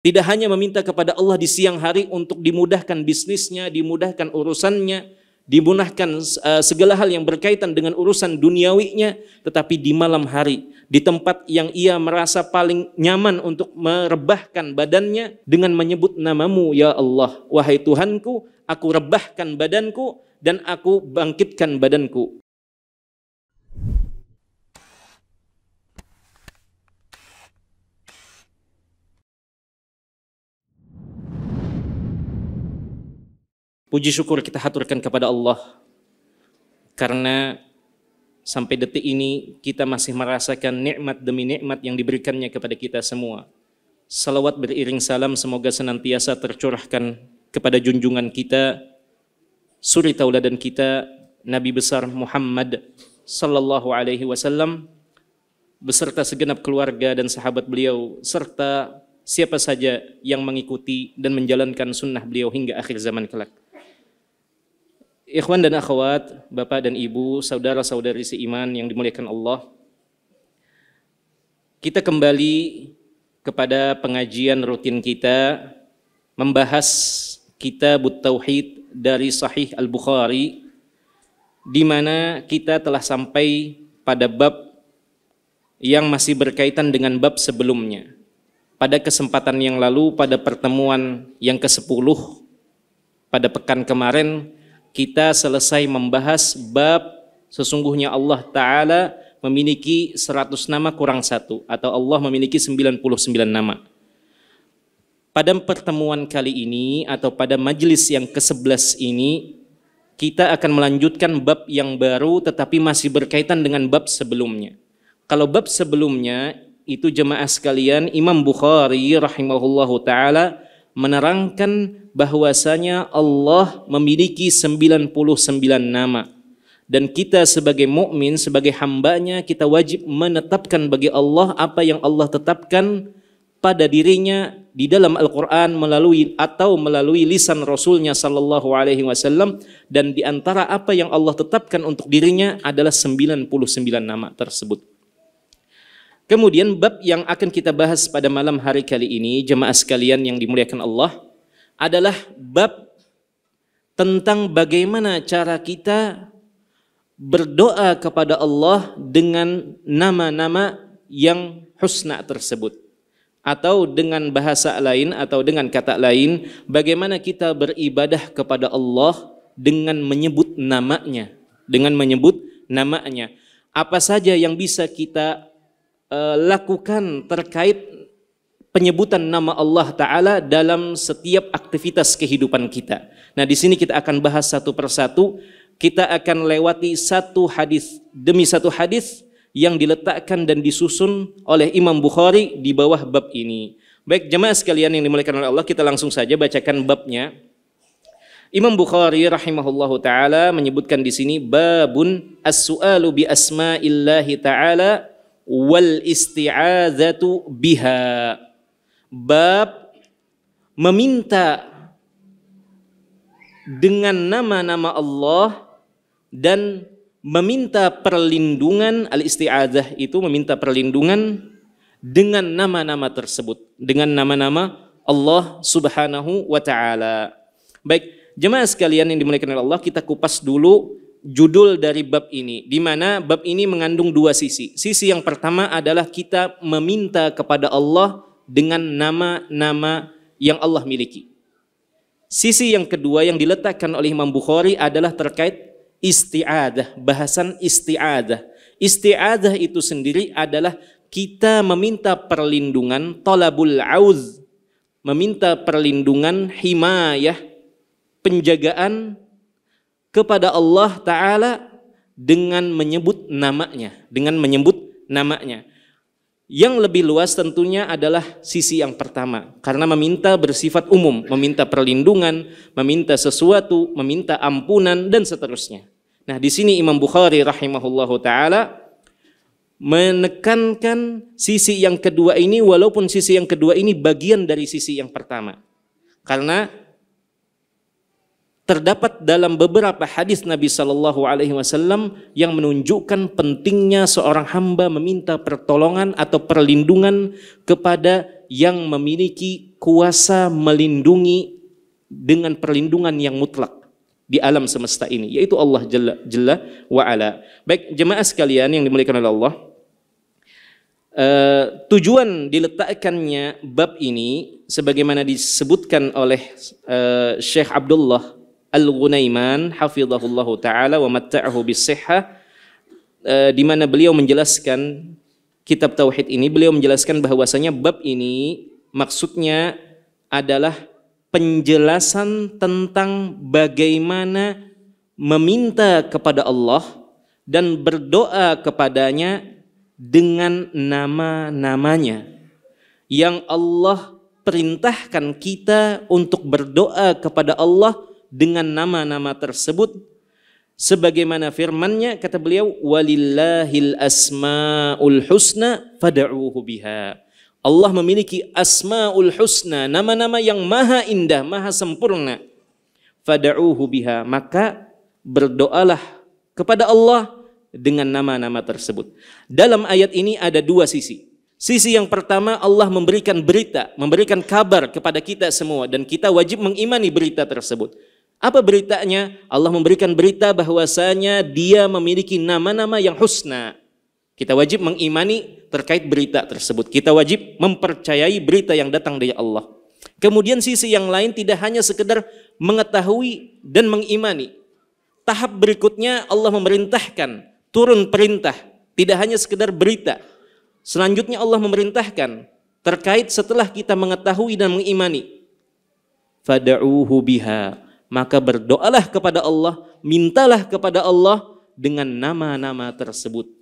Tidak hanya meminta kepada Allah di siang hari untuk dimudahkan bisnisnya, dimudahkan urusannya, dimudahkan segala hal yang berkaitan dengan urusan duniawinya, tetapi di malam hari, di tempat yang ia merasa paling nyaman untuk merebahkan badannya dengan menyebut namamu, ya Allah, wahai Tuhanku, aku rebahkan badanku dan aku bangkitkan badanku. Puji syukur kita haturkan kepada Allah karena sampai detik ini kita masih merasakan nikmat demi nikmat yang diberikannya kepada kita semua. Salawat beriring salam semoga senantiasa tercurahkan kepada junjungan kita, suri tauladan kita, Nabi besar Muhammad sallallahu alaihi wasallam beserta segenap keluarga dan sahabat beliau serta siapa saja yang mengikuti dan menjalankan sunnah beliau hingga akhir zaman kelak. Ikhwan dan akhwat, bapak dan ibu, saudara-saudari seiman yang dimuliakan Allah, kita kembali kepada pengajian rutin kita membahas Kitabut Tauhid dari Sahih Al-Bukhari, di mana kita telah sampai pada bab yang masih berkaitan dengan bab sebelumnya. Pada kesempatan yang lalu, pada pertemuan yang ke-10 pada pekan kemarin, kita selesai membahas bab sesungguhnya Allah Ta'ala memiliki 100 nama kurang 1, atau Allah memiliki 99 nama. Pada pertemuan kali ini atau pada majelis yang ke-11 ini, kita akan melanjutkan bab yang baru tetapi masih berkaitan dengan bab sebelumnya. Kalau bab sebelumnya itu jemaah sekalian, Imam Bukhari rahimahullahu ta'ala menerangkan bahwasanya Allah memiliki 99 nama, dan kita sebagai mukmin, sebagai hambanya, kita wajib menetapkan bagi Allah apa yang Allah tetapkan pada dirinya di dalam Al-Quran melalui lisan Rasulnya sallallahu alaihi wasallam, dan di antara apa yang Allah tetapkan untuk dirinya adalah 99 nama tersebut. Kemudian bab yang akan kita bahas pada malam hari kali ini, jemaah sekalian yang dimuliakan Allah, adalah bab tentang bagaimana cara kita berdoa kepada Allah dengan nama-nama yang husna tersebut. Atau dengan bahasa lain atau dengan kata lain, bagaimana kita beribadah kepada Allah dengan menyebut namanya. Dengan menyebut namanya. Apa saja yang bisa kita lakukan terkait penyebutan nama Allah Ta'ala dalam setiap aktivitas kehidupan kita. Nah, di sini kita akan bahas satu persatu. Kita akan lewati satu hadis demi satu hadis yang diletakkan dan disusun oleh Imam Bukhari di bawah bab ini. Baik jemaah sekalian yang dimuliakan oleh Allah, kita langsung saja bacakan babnya. Imam Bukhari rahimahullahu ta'ala menyebutkan di sini babun as-su'alu bi asma'illahi ta'ala wal isti'adzatu biha. Bab meminta dengan nama-nama Allah dan meminta perlindungan. Al-isti'adzah itu meminta perlindungan dengan nama-nama tersebut, dengan nama-nama Allah Subhanahu wa ta'ala. Baik, jemaah sekalian yang dimuliakan oleh Allah, kita kupas dulu judul dari bab ini, di mana bab ini mengandung dua sisi. Sisi yang pertama adalah kita meminta kepada Allah dengan nama-nama yang Allah miliki. Sisi yang kedua yang diletakkan oleh Imam Bukhari adalah terkait isti'adah, bahasan isti'adah. Isti'adah itu sendiri adalah kita meminta perlindungan, talabul auz, meminta perlindungan, himayah, penjagaan kepada Allah Ta'ala dengan menyebut namanya, Yang lebih luas tentunya adalah sisi yang pertama, karena meminta bersifat umum, meminta perlindungan, meminta sesuatu, meminta ampunan dan seterusnya. Nah, di sini Imam Bukhari rahimahullahu taala menekankan sisi yang kedua ini, walaupun sisi yang kedua ini bagian dari sisi yang pertama. Karena terdapat dalam beberapa hadis Nabi Shallallahu Alaihi Wasallam yang menunjukkan pentingnya seorang hamba meminta pertolongan atau perlindungan kepada yang memiliki kuasa melindungi dengan perlindungan yang mutlak di alam semesta ini, yaitu Allah Jalla wa Ala. Baik jemaah sekalian yang dimuliakan oleh Allah, tujuan diletakkannya bab ini sebagaimana disebutkan oleh Syekh Abdullah Al-Ghunaiman hafizahullahu taala wa matta'ahu bis-sihhah, di mana beliau menjelaskan kitab tauhid ini, beliau menjelaskan bahwasanya bab ini maksudnya adalah penjelasan tentang bagaimana meminta kepada Allah dan berdoa kepadanya dengan nama-namanya yang Allah perintahkan kita untuk berdoa kepada Allah dengan nama-nama tersebut, sebagaimana firman-Nya, kata beliau, walillahil asmaul husna fad'uuhu biha. Allah memiliki asmaul husna, nama-nama yang maha indah, maha sempurna. Fad'uuhu biha, maka berdoalah kepada Allah dengan nama-nama tersebut. Dalam ayat ini ada dua sisi. Sisi yang pertama, Allah memberikan berita, memberikan kabar kepada kita semua, dan kita wajib mengimani berita tersebut. Apa beritanya? Allah memberikan berita bahwasanya Dia memiliki nama-nama yang husna. Kita wajib mengimani terkait berita tersebut. Kita wajib mempercayai berita yang datang dari Allah. Kemudian sisi yang lain tidak hanya sekedar mengetahui dan mengimani. Tahap berikutnya Allah memerintahkan, turun perintah, tidak hanya sekedar berita. Selanjutnya Allah memerintahkan terkait setelah kita mengetahui dan mengimani. Fad'uuhu biha, maka berdoalah kepada Allah, mintalah kepada Allah dengan nama-nama tersebut.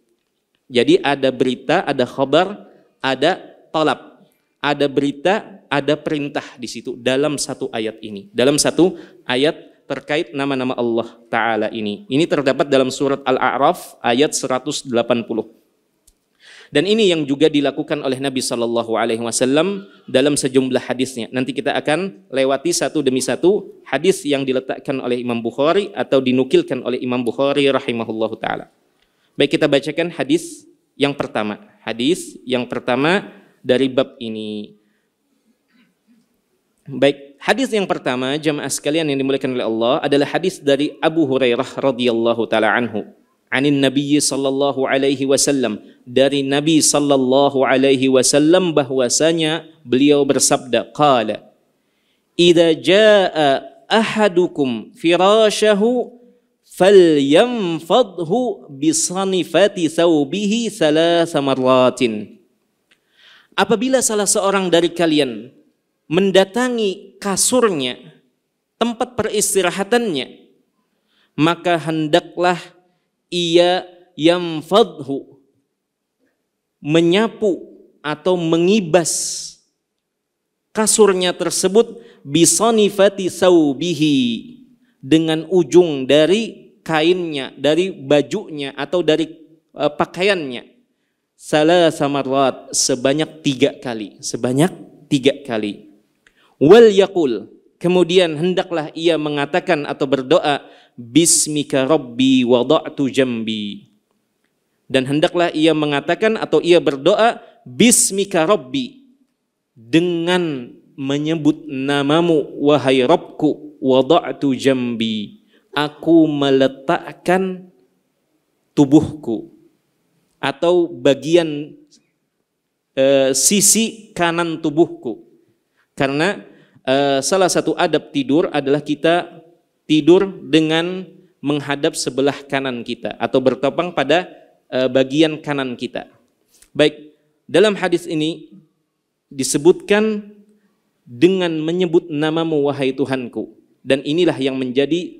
Jadi ada berita, ada khabar, ada talab. Ada berita, ada perintah di situ dalam satu ayat ini. Dalam satu ayat terkait nama-nama Allah Ta'ala ini. Ini terdapat dalam surat Al-A'raf ayat 180. Dan ini yang juga dilakukan oleh Nabi SAW dalam sejumlah hadisnya. Nanti kita akan lewati satu demi satu hadis yang diletakkan oleh Imam Bukhari atau dinukilkan oleh Imam Bukhari rahimahullahu ta'ala. Baik, kita bacakan hadis yang pertama. Hadis yang pertama dari bab ini. Baik, hadis yang pertama jamaah sekalian yang dimuliakan oleh Allah adalah hadis dari Abu Hurairah radhiyallahu taala anhu. Anin Nabi sallallahu alaihi wasallam, dari Nabi sallallahu alaihi wasallam bahwasanya beliau bersabda, qala idza jaa ahadukum firashahu falyamfadhu bisanifati thawbihi thalatha marratin. Apabila salah seorang dari kalian mendatangi kasurnya, tempat peristirahatannya, maka hendaklah ia yamfadhu, menyapu atau mengibas kasurnya tersebut bisanifati thawbihi, dengan ujung dari kainnya, dari bajunya atau dari pakaiannya, salasa marrat, sebanyak 3 kali, sebanyak 3 kali. Wal yaqul, kemudian hendaklah ia mengatakan atau berdoa, bismika rabbi wada'tu jambi, dan hendaklah ia mengatakan atau ia berdoa, bismika rabbi, dengan menyebut namamu wahai Rabbku, wada'tu jambi, aku meletakkan tubuhku atau bagian sisi kanan tubuhku. Karena salah satu adab tidur adalah kita tidur dengan menghadap sebelah kanan kita atau bertopang pada bagian kanan kita. Baik, dalam hadis ini disebutkan dengan menyebut namamu wahai Tuhanku, dan inilah yang menjadi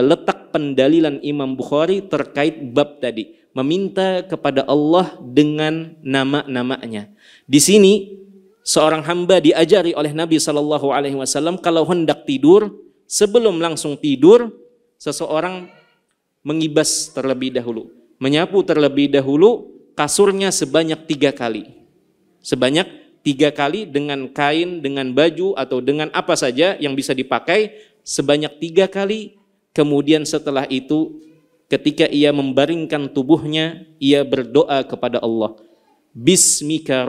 letak pendalilan Imam Bukhari terkait bab tadi, meminta kepada Allah dengan nama-namanya. Di sini seorang hamba diajari oleh Nabi SAW kalau hendak tidur, sebelum langsung tidur, seseorang mengibas terlebih dahulu, menyapu terlebih dahulu kasurnya sebanyak 3 kali. Sebanyak 3 kali dengan kain, dengan baju atau dengan apa saja yang bisa dipakai, sebanyak 3 kali. Kemudian setelah itu ketika ia membaringkan tubuhnya, ia berdoa kepada Allah, bismika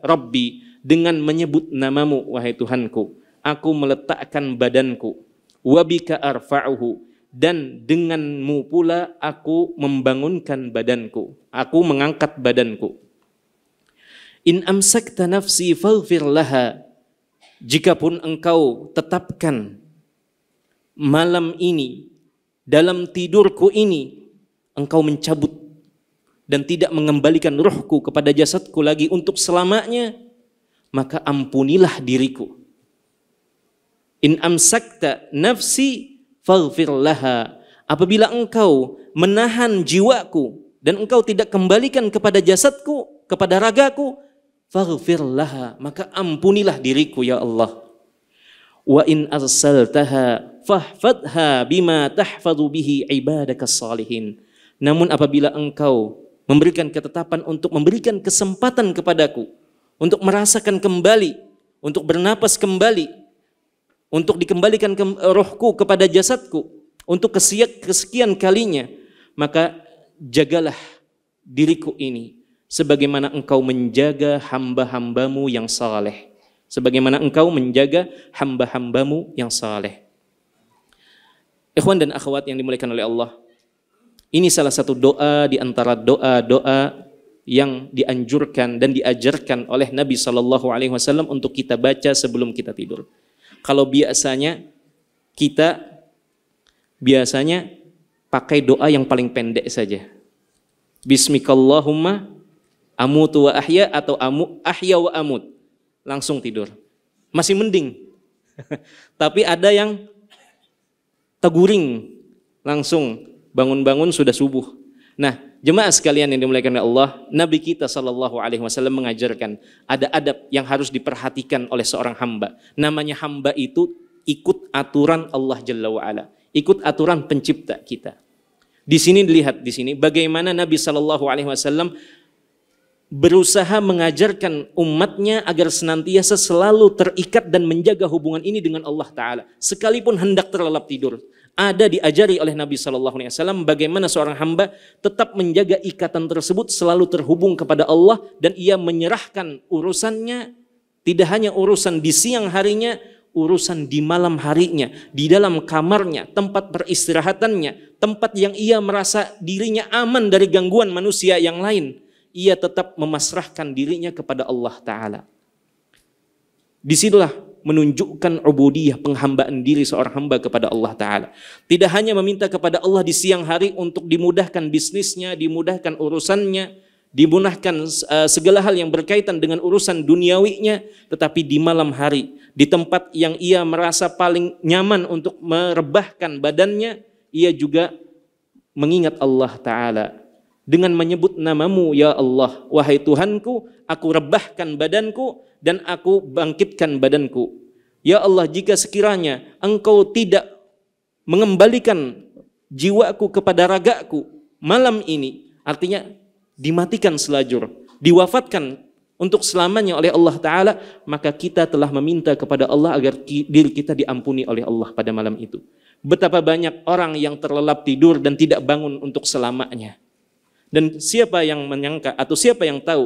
rabbi, dengan menyebut namamu wahai Tuhanku aku meletakkan badanku, wabika arfa'uhu, dan denganmu pula aku membangunkan badanku, aku mengangkat badanku. In amsakta nafsi faghfir laha, jikapun engkau tetapkan malam ini, dalam tidurku ini engkau mencabut dan tidak mengembalikan ruhku kepada jasadku lagi untuk selamanya, maka ampunilah diriku. In amsakta nafsi faghfir laha, apabila engkau menahan jiwaku dan engkau tidak kembalikan kepada jasadku, kepada ragaku, faghfir laha, maka ampunilah diriku ya Allah. Wa in arsaltaha fahfadha bima tahfadhu bihi ibadakas salihin, namun apabila engkau memberikan ketetapan untuk memberikan kesempatan kepadaku untuk merasakan kembali, untuk bernapas kembali, untuk dikembalikan rohku kepada jasadku untuk kesekian kalinya, maka jagalah diriku ini sebagaimana engkau menjaga hamba-hambamu yang saleh, sebagaimana engkau menjaga hamba-hambamu yang saleh. Ikhwan dan akhwat yang dimuliakan oleh Allah, ini salah satu doa di antara doa-doa yang dianjurkan dan diajarkan oleh Nabi SAW untuk kita baca sebelum kita tidur. Kalau biasanya kita pakai doa yang paling pendek saja. Bismikallahumma amutu wa ahya, atau ahya wa amut. Langsung tidur. Masih mending. Tapi ada yang teguring, langsung bangun-bangun sudah subuh. Nah, jemaah sekalian yang dimuliakan oleh Allah, Nabi kita SAW mengajarkan ada adab yang harus diperhatikan oleh seorang hamba. Namanya hamba itu ikut aturan Allah Jalla wa'ala, ikut aturan pencipta kita. Di sini dilihat di sini bagaimana Nabi SAW berusaha mengajarkan umatnya agar senantiasa selalu terikat dan menjaga hubungan ini dengan Allah Ta'ala. Sekalipun hendak terlelap tidur, ada diajari oleh Nabi SAW bagaimana seorang hamba tetap menjaga ikatan tersebut, selalu terhubung kepada Allah, dan ia menyerahkan urusannya, tidak hanya urusan di siang harinya, urusan di malam harinya, di dalam kamarnya, tempat peristirahatannya, tempat yang ia merasa dirinya aman dari gangguan manusia yang lain. Ia tetap memasrahkan dirinya kepada Allah Ta'ala. Disitulah menunjukkan ubudiyah, penghambaan diri seorang hamba kepada Allah Ta'ala. Tidak hanya meminta kepada Allah di siang hari untuk dimudahkan bisnisnya, dimudahkan urusannya, dimudahkan segala hal yang berkaitan dengan urusan duniawinya, tetapi di malam hari, di tempat yang ia merasa paling nyaman untuk merebahkan badannya, ia juga mengingat Allah Ta'ala. Dengan menyebut namamu ya Allah, wahai Tuhanku, aku rebahkan badanku dan aku bangkitkan badanku. Ya Allah, jika sekiranya engkau tidak mengembalikan jiwaku kepada ragaku malam ini, artinya dimatikan selajur, diwafatkan untuk selamanya oleh Allah Ta'ala, maka kita telah meminta kepada Allah agar diri kita diampuni oleh Allah pada malam itu. Betapa banyak orang yang terlelap tidur dan tidak bangun untuk selamanya. Dan siapa yang menyangka atau siapa yang tahu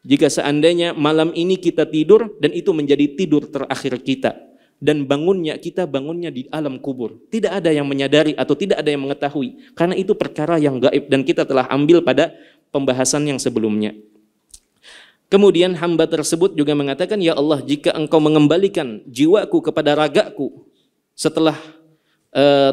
jika seandainya malam ini kita tidur dan itu menjadi tidur terakhir kita, dan kita bangunnya di alam kubur. Tidak ada yang menyadari atau tidak ada yang mengetahui, karena itu perkara yang gaib dan kita telah ambil pada pembahasan yang sebelumnya. Kemudian hamba tersebut juga mengatakan, ya Allah, jika engkau mengembalikan jiwaku kepada ragaku setelah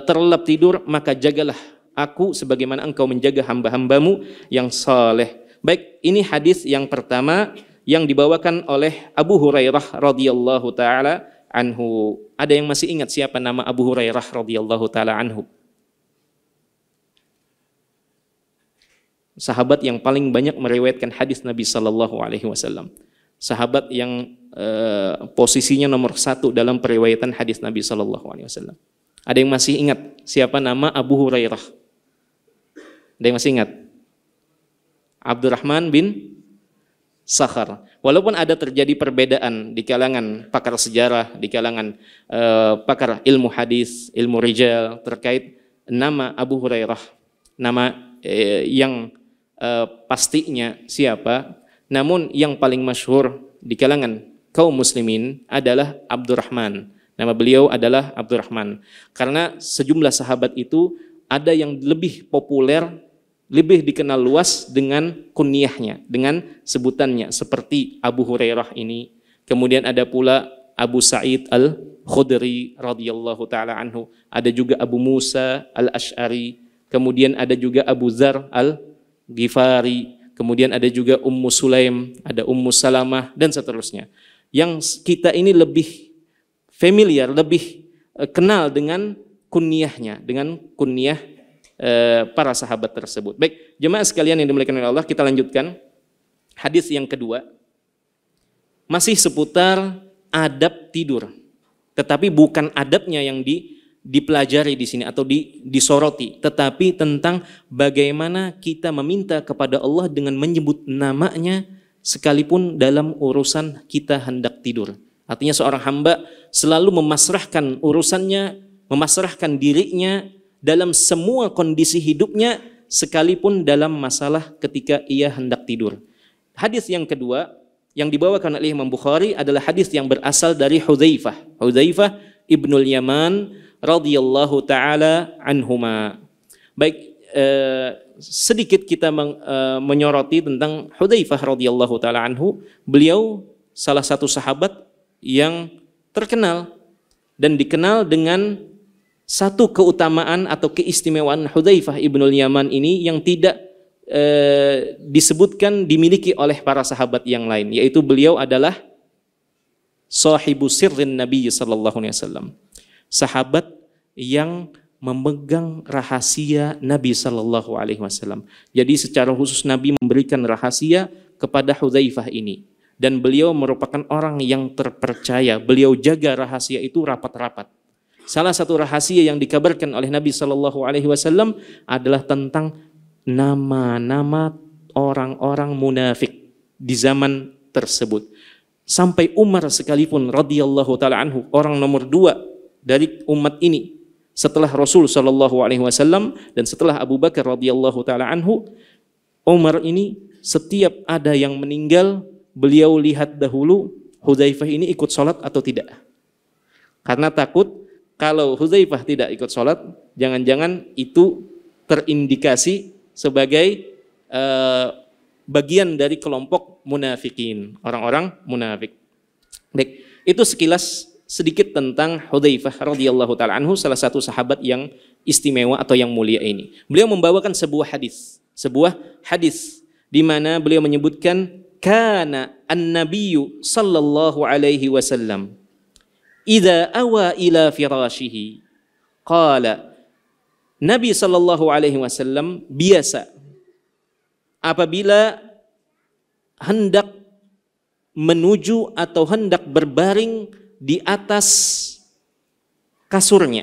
terlelap tidur, maka jagalah aku sebagaimana engkau menjaga hamba-hambamu yang saleh. Baik, ini hadis yang pertama yang dibawakan oleh Abu Hurairah radhiyallahu taala anhu. Ada yang masih ingat siapa nama Abu Hurairah radhiyallahu taala anhu? Sahabat yang paling banyak meriwayatkan hadis Nabi sallallahu alaihi wasallam. Sahabat yang posisinya nomor 1 dalam periwayatan hadis Nabi sallallahu alaihi wasallam. Ada yang masih ingat siapa nama Abu Hurairah? Ada yang masih ingat? Abdurrahman bin Sakhar. Walaupun ada terjadi perbedaan di kalangan pakar sejarah, di kalangan pakar ilmu hadis, ilmu rijal terkait nama Abu Hurairah, nama yang pastinya siapa, namun yang paling masyhur di kalangan kaum muslimin adalah Abdurrahman. Nama beliau adalah Abdurrahman. Karena sejumlah sahabat itu ada yang lebih populer, lebih dikenal luas dengan kunyahnya, dengan sebutannya seperti Abu Hurairah ini. Kemudian ada pula Abu Sa'id Al-Khudri radhiyallahu taala anhu, ada juga Abu Musa Al-Asy'ari, kemudian ada juga Abu Dzar Al-Ghifari, kemudian ada juga Ummu Sulaim, ada Ummu Salamah dan seterusnya. Yang kita ini lebih familiar, lebih kenal dengan kunyahnya, dengan kunyah para sahabat tersebut. Baik, jemaah sekalian yang dimuliakan oleh Allah, kita lanjutkan hadis yang kedua. Masih seputar adab tidur, tetapi bukan adabnya yang dipelajari di sini atau disoroti, tetapi tentang bagaimana kita meminta kepada Allah dengan menyebut namanya sekalipun dalam urusan kita hendak tidur. Artinya seorang hamba selalu memasrahkan urusannya, memasrahkan dirinya dalam semua kondisi hidupnya, sekalipun dalam masalah ketika ia hendak tidur. Hadis yang kedua yang dibawakan oleh Imam Bukhari adalah hadis yang berasal dari Hudzaifah ibnul Yaman radhiyallahu taala anhuma. Baik, sedikit kita menyoroti tentang Hudzaifah radhiyallahu taala anhu. Beliau salah satu sahabat yang terkenal dan dikenal dengan satu keutamaan atau keistimewaan Hudzaifah ibnul Yaman ini yang tidak disebutkan dimiliki oleh para sahabat yang lain, yaitu beliau adalah sahibu sirrin Nabi sallallahu alaihi wasallam, sahabat yang memegang rahasia Nabi sallallahu alaihi wasallam. Jadi secara khusus Nabi memberikan rahasia kepada Hudzaifah ini, dan beliau merupakan orang yang terpercaya. Beliau jaga rahasia itu rapat-rapat. Salah satu rahasia yang dikabarkan oleh Nabi sallallahu alaihi wasallam adalah tentang nama-nama orang-orang munafik di zaman tersebut. Sampai Umar sekalipun radhiyallahu taala anhu, orang nomor 2 dari umat ini setelah Rasul sallallahu alaihi wasallam dan setelah Abu Bakar radhiyallahu taala anhu, Umar ini setiap ada yang meninggal, beliau lihat dahulu Hudzaifah ini ikut sholat atau tidak. Karena takut kalau Hudzaifah tidak ikut sholat, jangan-jangan itu terindikasi sebagai bagian dari kelompok munafikin, orang-orang munafik. Baik, itu sekilas sedikit tentang Hudzaifah radhiyallahu taala anhu, salah satu sahabat yang istimewa atau yang mulia ini. Beliau membawakan sebuah hadis di mana beliau menyebutkan kana an-nabiyyu sallallahu alaihi wasallam idza awa ila firashihi qala, Nabi sallallahu alaihi wasallam biasa apabila hendak menuju atau hendak berbaring di atas kasurnya,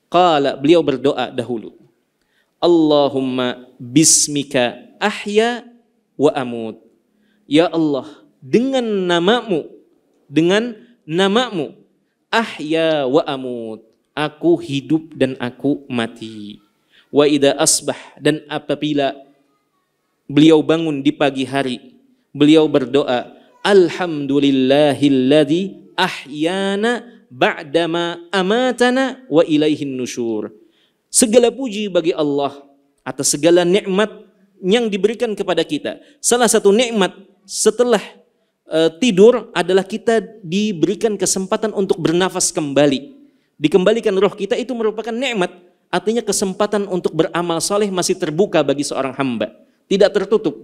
qala, beliau berdoa dahulu, Allahumma bismika ahya wa amut. Ya Allah, dengan namamu ahya wa amut, aku hidup dan aku mati. Wa idza asbah, dan apabila beliau bangun di pagi hari, beliau berdoa, alhamdulillahilladzi ahyana ba'dama amatana wa ilaihin nusyur. Segala puji bagi Allah atas segala nikmat yang diberikan kepada kita. Salah satu nikmat setelah tidur adalah kita diberikan kesempatan untuk bernafas kembali. Dikembalikan roh kita, itu merupakan nikmat. Artinya kesempatan untuk beramal saleh masih terbuka bagi seorang hamba, tidak tertutup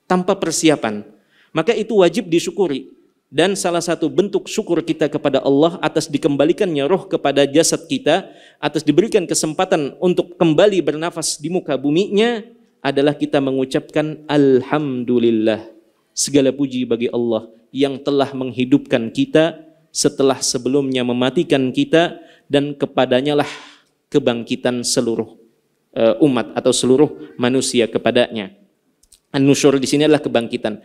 tanpa persiapan. Maka itu wajib disyukuri. Dan salah satu bentuk syukur kita kepada Allah atas dikembalikannya roh kepada jasad kita, atas diberikan kesempatan untuk kembali bernafas di muka buminya, adalah kita mengucapkan alhamdulillah. Segala puji bagi Allah yang telah menghidupkan kita setelah sebelumnya mematikan kita, dan kepadanya lah kebangkitan seluruh umat atau seluruh manusia kepadanya. An-nusyur di sini adalah kebangkitan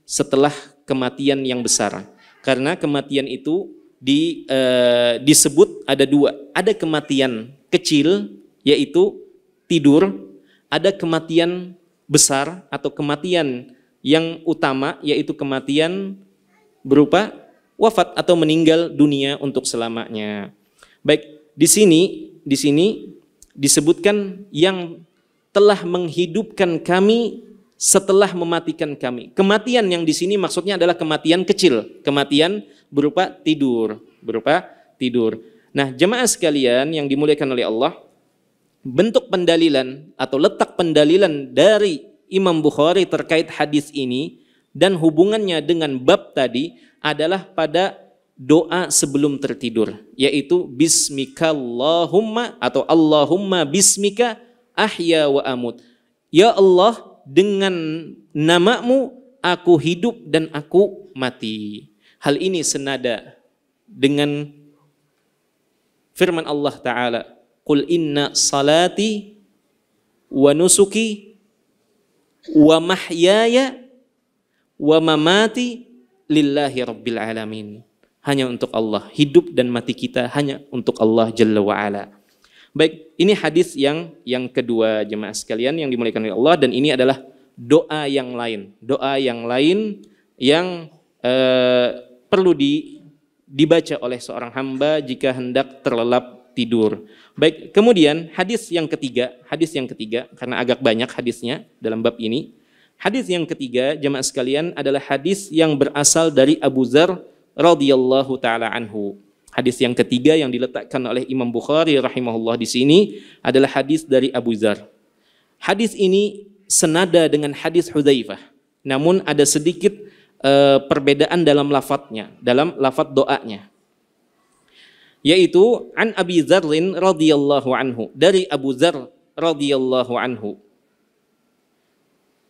setelah kematian yang besar. Karena kematian itu disebut ada dua. Ada kematian kecil, yaitu tidur. Ada kematian besar atau kematian yang utama, yaitu kematian berupa wafat atau meninggal dunia untuk selamanya. Baik, di sini disebutkan yang telah menghidupkan kami setelah mematikan kami. Kematian yang di sini maksudnya adalah kematian kecil, kematian berupa tidur, Nah, jemaah sekalian yang dimuliakan oleh Allah, bentuk pendalilan atau letak pendalilan dari Imam Bukhari terkait hadis ini dan hubungannya dengan bab tadi adalah pada doa sebelum tertidur, yaitu bismikallahumma atau Allahumma bismika ahya wa amut. Ya Allah, dengan namamu aku hidup dan aku mati. Hal ini senada dengan firman Allah Ta'ala, Qul inna salati wa nusuki wa mahyaya wa mamati lillahi rabbil alamin. Hanya untuk Allah, hidup dan mati kita hanya untuk Allah Jalla wa Ala. Baik, ini hadis yang kedua jemaah sekalian yang dimuliakan oleh Allah, dan ini adalah doa yang lain yang perlu dibaca oleh seorang hamba jika hendak terlelap tidur. Baik, kemudian hadis yang ketiga karena agak banyak hadisnya dalam bab ini. Hadis yang ketiga jemaah sekalian adalah hadis yang berasal dari Abu Dzar radhiyallahu taala anhu. Hadis yang ketiga yang diletakkan oleh Imam Bukhari rahimahullah di sini adalah hadis dari Abu Dzar. Hadis ini senada dengan hadis Hudzaifah, namun ada sedikit perbedaan dalam lafadznya, dalam lafadz doanya. Yaitu an Abi Dzarrin radhiyallahu anhu, dari Abu Dzar radhiyallahu anhu.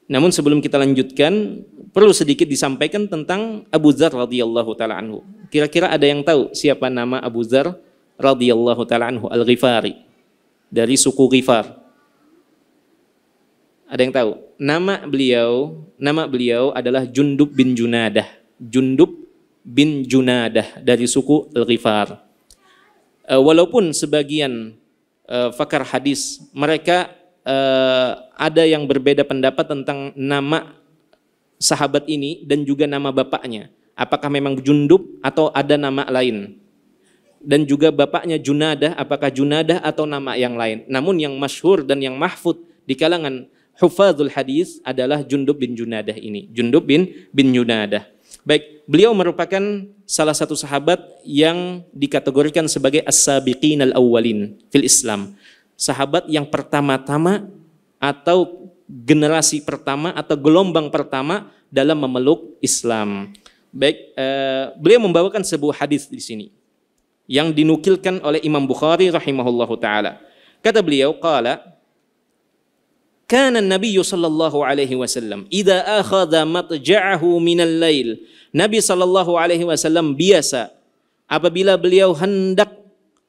Namun sebelum kita lanjutkan, perlu sedikit disampaikan tentang Abu Dzar radhiyallahu taala anhu. Kira-kira ada yang tahu siapa nama Abu Dzar radhiyallahu taala anhu Al-Ghifari, dari suku Ghifar? Ada yang tahu? Nama beliau adalah Jundub bin Junadah. Jundub bin Junadah dari suku Al-Ghifar. Walaupun sebagian pakar hadis mereka ada yang berbeda pendapat tentang nama sahabat ini dan juga nama bapaknya. Apakah memang Jundub atau ada nama lain? Dan juga bapaknya Junadah, apakah Junadah atau nama yang lain? Namun yang masyhur dan yang mahfud di kalangan hufadzul hadis adalah Jundub bin Junadah ini. Jundub bin Junadah. Baik, beliau merupakan salah satu sahabat yang dikategorikan sebagai as-sabiqin al-awwalin fil Islam. Sahabat yang pertama-tama atau generasi pertama atau gelombang pertama dalam memeluk Islam. Baik, beliau membawakan sebuah hadis di sini yang dinukilkan oleh Imam Bukhari rahimahullahu taala. Kata beliau, qala kana an-nabiy sallallahu alaihi wasallam idza akhadha matja'ahu minal lail. Nabi sallallahu alaihi wasallam biasa apabila beliau hendak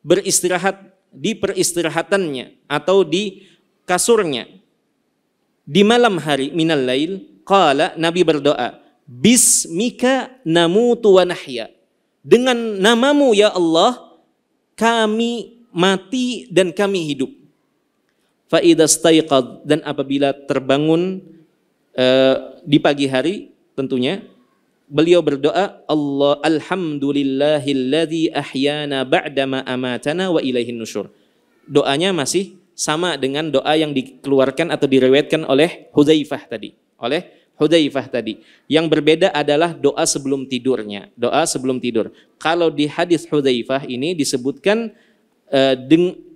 beristirahat di peristirahatannya atau di kasurnya di malam hari minal lail, qala, Nabi berdoa, bismika namutu wa nahya. Dengan namamu ya Allah kami mati dan kami hidup. Fa idza staiqad, dan apabila terbangun di pagi hari tentunya beliau berdoa, Allah alhamdulillahilladzi ahyana ba'dama amatana wa ilaihin nusyur. Doanya masih sama dengan doa yang dikeluarkan atau diriwayatkan oleh Hudzaifah tadi. Yang berbeda adalah doa sebelum tidurnya. Doa sebelum tidur. Kalau di hadis Hudzaifah ini disebutkan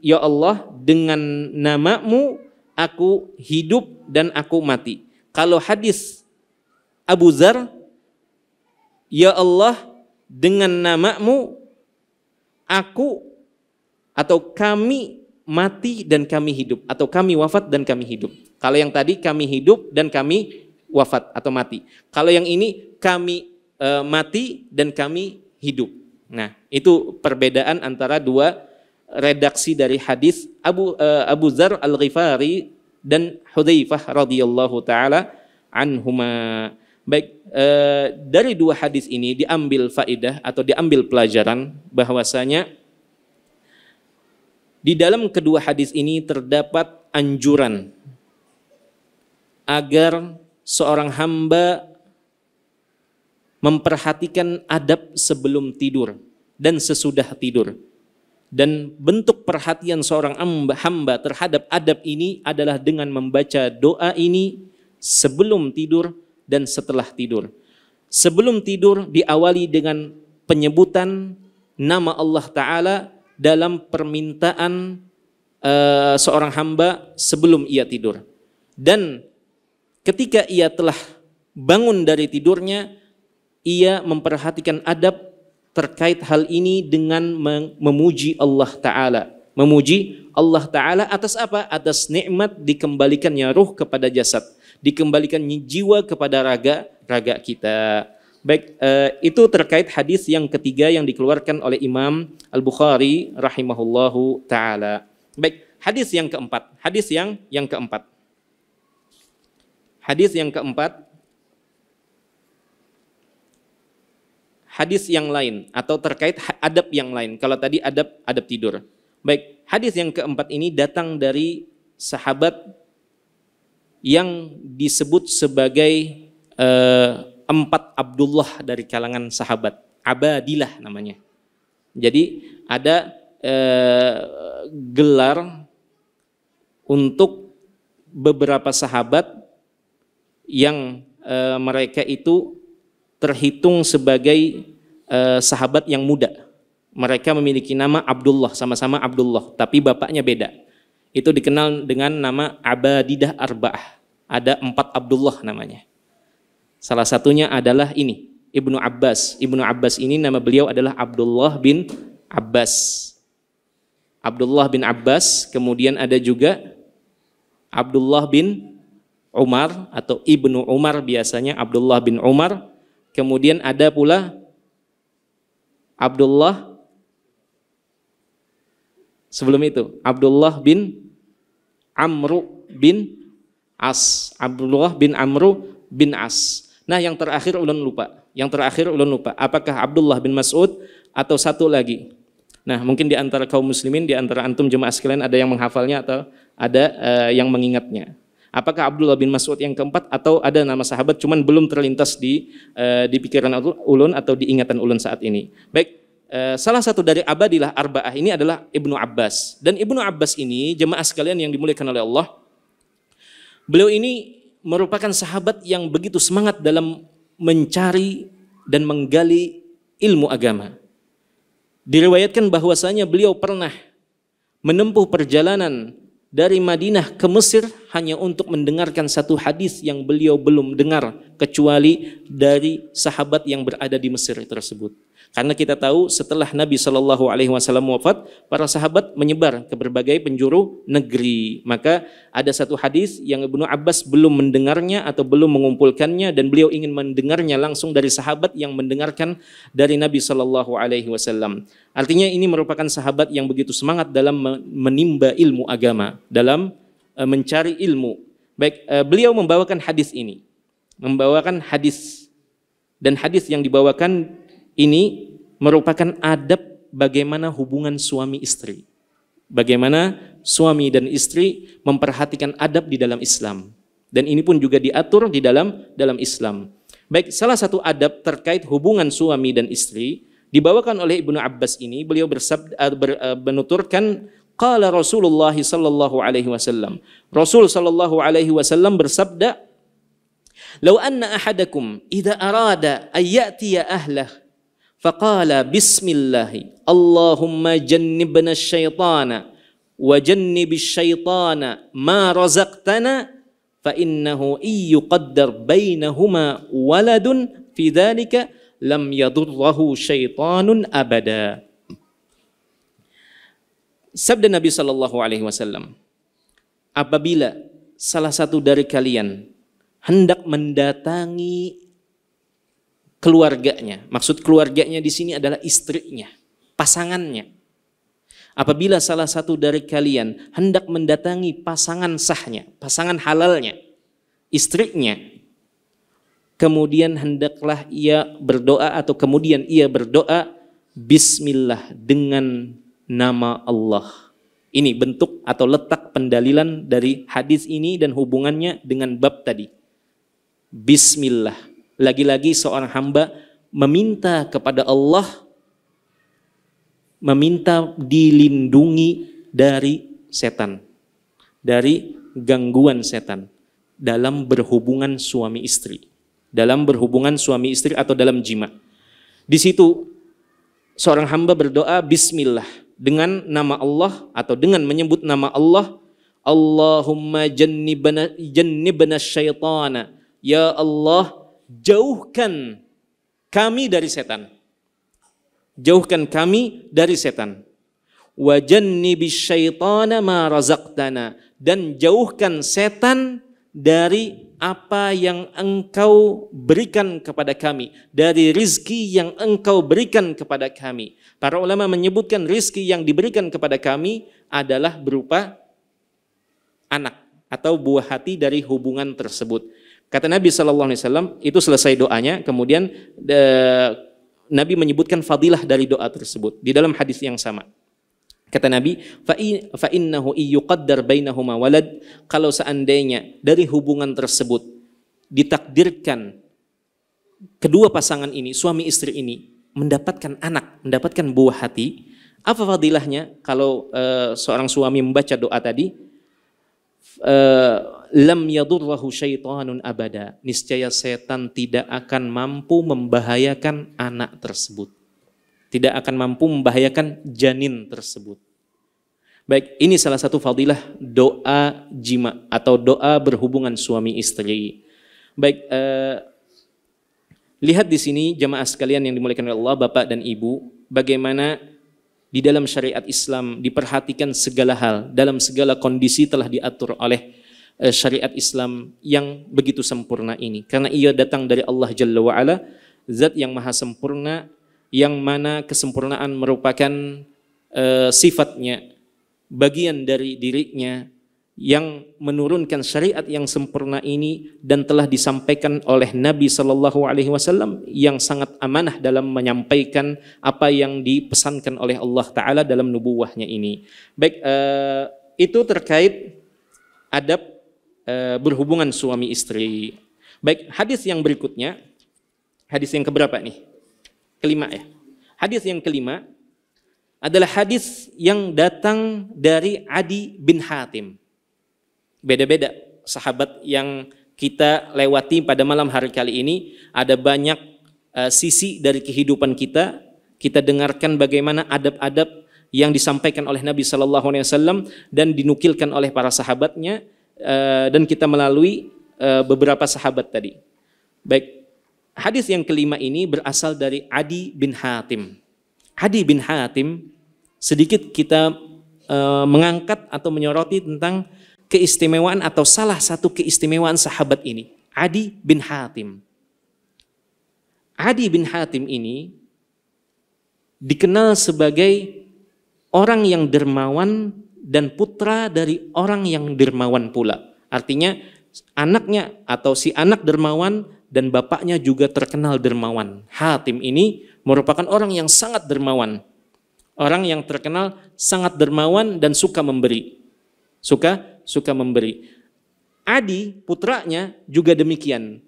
ya Allah, dengan namamu aku hidup dan aku mati. Kalau hadis Abu Dzar, ya Allah, dengan namamu aku atau kami mati dan kami hidup, atau kami wafat dan kami hidup. Kalau yang tadi kami hidup dan kami wafat atau mati. Kalau yang ini kami mati dan kami hidup. Nah, itu perbedaan antara dua redaksi dari hadis Abu Dzar Al-Ghifari dan Hudzaifah radhiyallahu taala anhuma. Baik, dari dua hadis ini diambil faedah atau diambil pelajaran bahwasanya di dalam kedua hadis ini terdapat anjuran agar seorang hamba memperhatikan adab sebelum tidur dan sesudah tidur. Dan bentuk perhatian seorang hamba terhadap adab ini adalah dengan membaca doa ini sebelum tidur dan setelah tidur. Sebelum tidur diawali dengan penyebutan nama Allah Ta'ala dalam permintaan seorang hamba sebelum ia tidur. Dan ketika ia telah bangun dari tidurnya, ia memperhatikan adab terkait hal ini dengan memuji Allah Ta'ala. Memuji Allah Ta'ala atas apa? Atas nikmat dikembalikannya ruh kepada jasad, dikembalikannya jiwa kepada raga kita. Baik, itu terkait hadis yang ketiga yang dikeluarkan oleh Imam Al-Bukhari rahimahullahu ta'ala. Baik, hadis yang keempat. Hadis yang keempat. Hadis yang keempat. Hadis yang lain atau terkait adab yang lain. Kalau tadi adab tidur. Baik, hadis yang keempat ini datang dari sahabat yang disebut sebagai 4 Abdullah dari kalangan sahabat. Abadilah namanya. Jadi ada gelar untuk beberapa sahabat yang mereka itu terhitung sebagai sahabat yang muda. Mereka memiliki nama Abdullah, sama-sama Abdullah, tapi bapaknya beda. Itu dikenal dengan nama Abadidah Arba'ah. Ada 4 Abdullah namanya. Salah satunya adalah ini, Ibnu Abbas. Ibnu Abbas ini nama beliau adalah Abdullah bin Abbas. Abdullah bin Abbas, kemudian ada juga Abdullah bin Umar atau Ibnu Umar biasanya, Abdullah bin Umar. Kemudian ada pula Abdullah, sebelum itu Abdullah bin Amru bin As. Abdullah bin Amru bin As. Nah, yang terakhir ulun lupa. Apakah Abdullah bin Mas'ud atau satu lagi? Nah, mungkin di antara kaum muslimin, di antara antum jemaah sekalian ada yang menghafalnya atau ada yang mengingatnya. Apakah Abdullah bin Mas'ud yang keempat atau ada nama sahabat cuman belum terlintas di pikiran ulun atau di ingatan ulun saat ini. Baik, salah satu dari Abadilah Arba'ah ini adalah Ibnu Abbas. Dan Ibnu Abbas ini jemaah sekalian yang dimuliakan oleh Allah, beliau ini merupakan sahabat yang begitu semangat dalam mencari dan menggali ilmu agama. Diriwayatkan bahwasanya beliau pernah menempuh perjalanan dari Madinah ke Mesir hanya untuk mendengarkan satu hadis yang beliau belum dengar kecuali dari sahabat yang berada di Mesir tersebut. Karena kita tahu setelah Nabi SAW wafat, para sahabat menyebar ke berbagai penjuru negeri. Maka ada satu hadis yang Ibnu Abbas belum mendengarnya atau belum mengumpulkannya, dan beliau ingin mendengarnya langsung dari sahabat yang mendengarkan dari Nabi SAW. Artinya ini merupakan sahabat yang begitu semangat dalam menimba ilmu agama, dalam mencari ilmu. Baik, beliau membawakan hadis ini, dan hadis yang dibawakan ini merupakan adab bagaimana hubungan suami istri. Bagaimana suami dan istri memperhatikan adab di dalam Islam. Dan ini pun juga diatur di dalam Islam. Baik, salah satu adab terkait hubungan suami dan istri dibawakan oleh Ibnu Abbas ini, beliau menuturkan qala Rasulullah sallallahu alaihi wasallam. Rasul sallallahu alaihi wasallam bersabda, "Law anna ahadakum idza arada ay ya'tiya ahlah faqala bismillah Allahumma jannibna asyaitana wa jannibish syaitana ma razaqtana fa innahu yuqaddar bainahuma waladun fi dzalika lam yadurruhu syaitanun abada." Sabda Nabi sallallahu alaihi wasallam, apabila salah satu dari kalian hendak mendatangi keluarganya, maksud keluarganya di sini adalah istrinya, pasangannya. Apabila salah satu dari kalian hendak mendatangi pasangan sahnya, pasangan halalnya, istrinya, kemudian hendaklah ia berdoa atau kemudian ia berdoa bismillah dengan nama Allah. Ini bentuk atau letak pendalilan dari hadis ini dan hubungannya dengan bab tadi. Bismillah. Lagi-lagi seorang hamba meminta kepada Allah, meminta dilindungi dari setan, dari gangguan setan dalam berhubungan suami istri, dalam berhubungan suami istri atau dalam jima. Di situ seorang hamba berdoa Bismillah dengan nama Allah atau dengan menyebut nama Allah. Allahumma jannibna syaitana. Ya Allah, jauhkan kami dari setan. Jauhkan kami dari setan. Wa jannibis syaitana ma razaqtana. Dan jauhkan setan dari apa yang engkau berikan kepada kami, dari rizki yang engkau berikan kepada kami. Para ulama menyebutkan rizki yang diberikan kepada kami adalah berupa anak atau buah hati dari hubungan tersebut. Kata Nabi SAW, itu selesai doanya, kemudian Nabi menyebutkan fadilah dari doa tersebut di dalam hadis yang sama. Kata Nabi, fa innahu yuqaddar bainahuma walad, kalau seandainya dari hubungan tersebut ditakdirkan kedua pasangan ini, suami istri ini mendapatkan anak, mendapatkan buah hati, apa fadilahnya? Kalau seorang suami membaca doa tadi, lam yadurrahu syaitanun abada, niscaya setan tidak akan mampu membahayakan anak tersebut, tidak akan mampu membahayakan janin tersebut. Baik, ini salah satu fadilah doa jima atau doa berhubungan suami istri. Baik, lihat di sini jamaah sekalian yang dimuliakan oleh Allah, Bapak dan Ibu, bagaimana di dalam syariat Islam diperhatikan segala hal, dalam segala kondisi telah diatur oleh syariat Islam yang begitu sempurna ini. Karena ia datang dari Allah Jalla wa'ala, zat yang maha sempurna, yang mana kesempurnaan merupakan sifatnya, bagian dari dirinya, yang menurunkan syariat yang sempurna ini dan telah disampaikan oleh Nabi SAW yang sangat amanah dalam menyampaikan apa yang dipesankan oleh Allah Ta'ala dalam nubuwahnya ini. Baik, itu terkait adab berhubungan suami istri. Baik, hadis yang berikutnya, hadis yang keberapa nih? Kelima ya. Hadis yang kelima adalah hadis yang datang dari Adi bin Hatim. Beda-beda sahabat yang kita lewati pada malam hari kali ini, ada banyak sisi dari kehidupan kita. Kita dengarkan bagaimana adab-adab yang disampaikan oleh Nabi SAW dan dinukilkan oleh para sahabatnya, dan kita melalui beberapa sahabat tadi. Baik, hadis yang kelima ini berasal dari Adi bin Hatim. Adi bin Hatim, sedikit kita mengangkat atau menyoroti tentang keistimewaan atau salah satu keistimewaan sahabat ini, Adi bin Hatim. Adi bin Hatim ini dikenal sebagai orang yang dermawan dan putra dari orang yang dermawan pula. Artinya anaknya atau si anak dermawan dan bapaknya juga terkenal dermawan. Hatim ini merupakan orang yang sangat dermawan. Orang yang terkenal sangat dermawan dan suka memberi. Suka memberi. Adi, putranya juga demikian.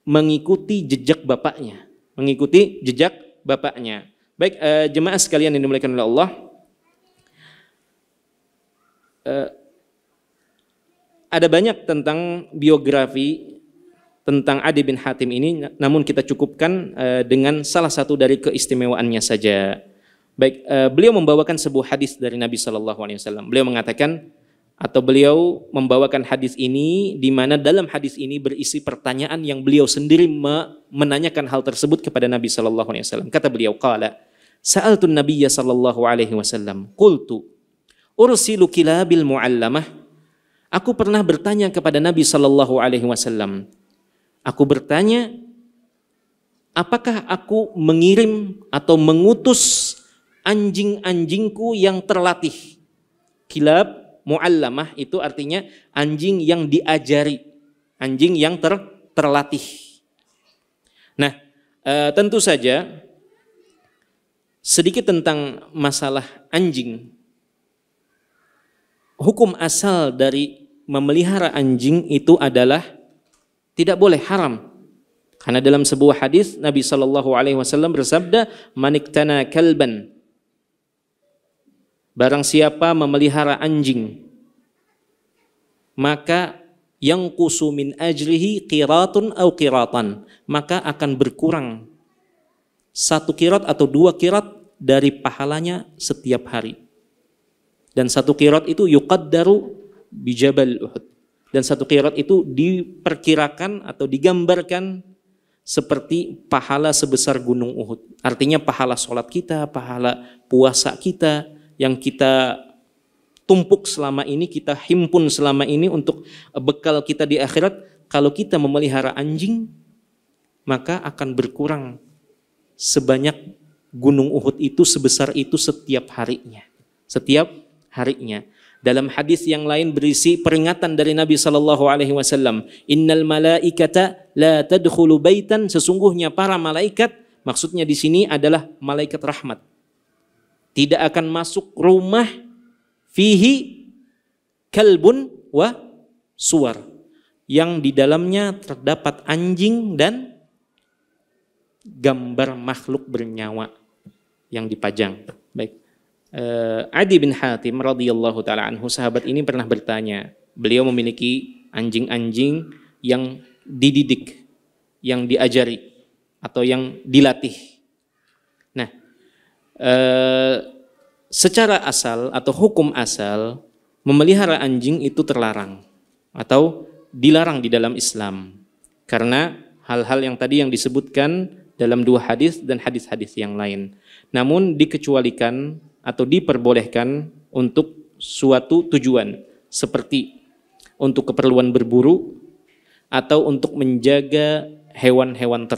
Mengikuti jejak bapaknya. Baik, jemaah sekalian yang dimuliakan oleh Allah. Ada banyak tentang biografi tentang Adi bin Hatim ini, namun kita cukupkan dengan salah satu dari keistimewaannya saja. Baik, beliau membawakan sebuah hadis dari Nabi SAW. Beliau mengatakan, atau beliau membawakan hadis ini, di mana dalam hadis ini berisi pertanyaan yang beliau sendiri menanyakan hal tersebut kepada Nabi SAW. Kata beliau, qala sa'altun nabiyya sallallahu alaihi wasallam, qultu ursilu kilabil mu'allamah. Aku pernah bertanya kepada Nabi sallallahu alaihi wasallam. Aku bertanya, apakah aku mengirim atau mengutus anjing-anjingku yang terlatih? Kilab mu'allamah itu artinya anjing yang diajari, anjing yang terlatih. Nah, tentu saja sedikit tentang masalah anjing. Hukum asal dari memelihara anjing itu adalah Tidak boleh, haram. Karena dalam sebuah hadis Nabi Shallallahu Alaihi Wasallam bersabda, "Maniktana kalban." Barang siapa memelihara anjing, maka yang kusumin ajrihi qiratun au qiratan, maka akan berkurang 1 qirat atau 2 qirat dari pahalanya setiap hari. Dan 1 qirat itu yuqaddaru bijabal Uhud. Dan 1 qirat itu diperkirakan atau digambarkan seperti pahala sebesar gunung Uhud. Artinya pahala sholat kita, pahala puasa kita yang kita tumpuk selama ini, kita himpun selama ini untuk bekal kita di akhirat. Kalau kita memelihara anjing, maka akan berkurang sebanyak gunung Uhud itu, sebesar itu setiap harinya. Setiap harinya. Dalam hadis yang lain berisi peringatan dari Nabi Shallallahu Alaihi Wasallam, Innal malaikata la tadkhulu baitan, sesungguhnya para malaikat, maksudnya di sini adalah malaikat rahmat, tidak akan masuk rumah fihi kalbun wa suwar, yang di dalamnya terdapat anjing dan gambar makhluk bernyawa yang dipajang. Baik. Adi bin Hatim radhiyallahu taala anhu, sahabat ini pernah bertanya, beliau memiliki anjing-anjing yang dididik, yang diajari atau yang dilatih. Nah, secara asal atau hukum asal memelihara anjing itu terlarang atau dilarang di dalam Islam karena hal-hal yang tadi yang disebutkan dalam 2 hadis dan hadis-hadis yang lain. Namun dikecualikan atau diperbolehkan untuk suatu tujuan, seperti untuk keperluan berburu atau untuk menjaga hewan-hewan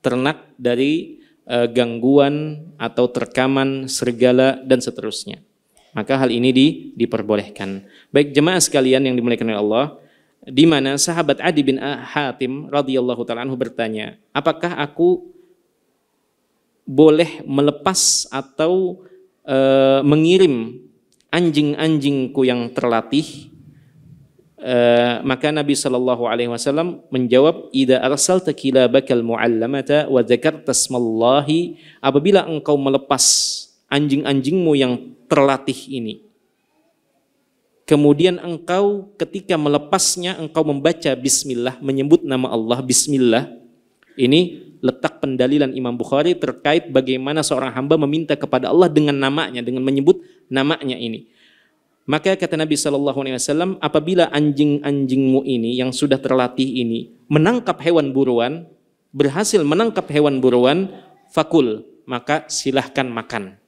ternak dari gangguan atau terkaman serigala dan seterusnya. Maka hal ini diperbolehkan. Baik jemaah sekalian yang dimuliakan oleh Allah, di mana sahabat Adi bin Hatim radhiyallahu taala anhu bertanya, apakah aku boleh melepas atau mengirim anjing-anjingku yang terlatih? Maka Nabi Shallallahu Alaihi Wasallam menjawab, Ida arsalta kilabakal muallamata wa dzakarta smallahi, apabila engkau melepas anjing-anjingmu yang terlatih ini, kemudian engkau ketika melepasnya engkau membaca bismillah, menyebut nama Allah, bismillah. Ini letak pendalilan Imam Bukhari terkait bagaimana seorang hamba meminta kepada Allah dengan namanya, dengan menyebut namanya ini. Maka kata Nabi SAW, apabila anjing-anjingmu ini yang sudah terlatih ini menangkap hewan buruan, berhasil menangkap hewan buruan, fakul, maka silahkan makan.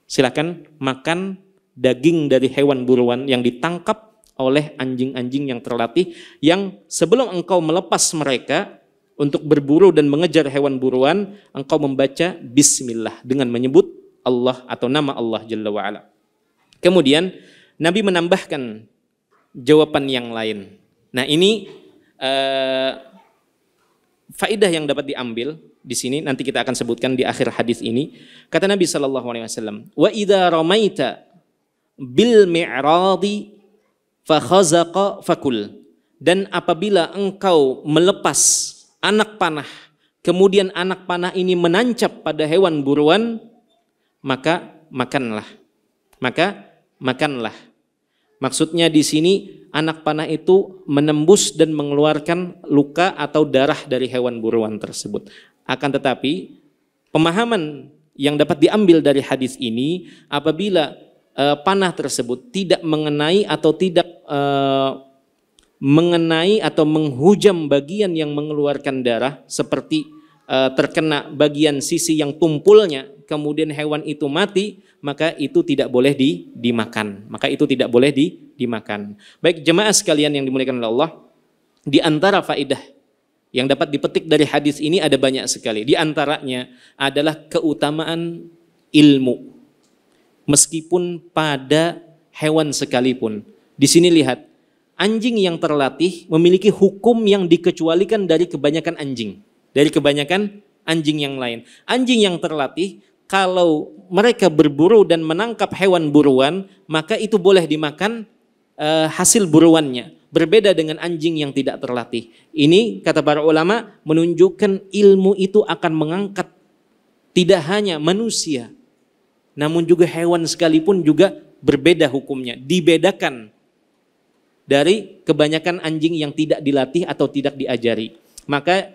Silahkan makan daging dari hewan buruan yang ditangkap oleh anjing-anjing yang terlatih, yang sebelum engkau melepas mereka untuk berburu dan mengejar hewan buruan, engkau membaca bismillah dengan menyebut Allah atau nama Allah Jalla wa'ala. Kemudian Nabi menambahkan jawaban yang lain. Nah ini faedah yang dapat diambil di sini, nanti kita akan sebutkan di akhir hadis ini. Kata Nabi SAW, wa idza ramaita bil mi'radi fa khazaqa fakul, dan apabila engkau melepas anak panah, kemudian anak panah ini menancap pada hewan buruan, maka makanlah. Maksudnya di sini anak panah itu menembus dan mengeluarkan luka atau darah dari hewan buruan tersebut. Akan tetapi pemahaman yang dapat diambil dari hadis ini, apabila panah tersebut tidak mengenai atau tidak mengenai atau menghujam bagian yang mengeluarkan darah, seperti terkena bagian sisi yang tumpulnya, kemudian hewan itu mati, maka itu tidak boleh dimakan. Dimakan. Baik jemaah sekalian yang dimuliakan oleh Allah, di antara faedah yang dapat dipetik dari hadis ini ada banyak sekali. Di antaranya adalah keutamaan ilmu, meskipun pada hewan sekalipun. Di sini lihat, anjing yang terlatih memiliki hukum yang dikecualikan dari kebanyakan anjing. Dari kebanyakan anjing yang lain. Anjing yang terlatih, kalau mereka berburu dan menangkap hewan buruan, maka itu boleh dimakan hasil buruannya. berbeda dengan anjing yang tidak terlatih. Ini kata para ulama menunjukkan ilmu itu akan mengangkat tidak hanya manusia, namun juga hewan sekalipun juga berbeda hukumnya, dibedakan dari kebanyakan anjing yang tidak dilatih atau tidak diajari. Maka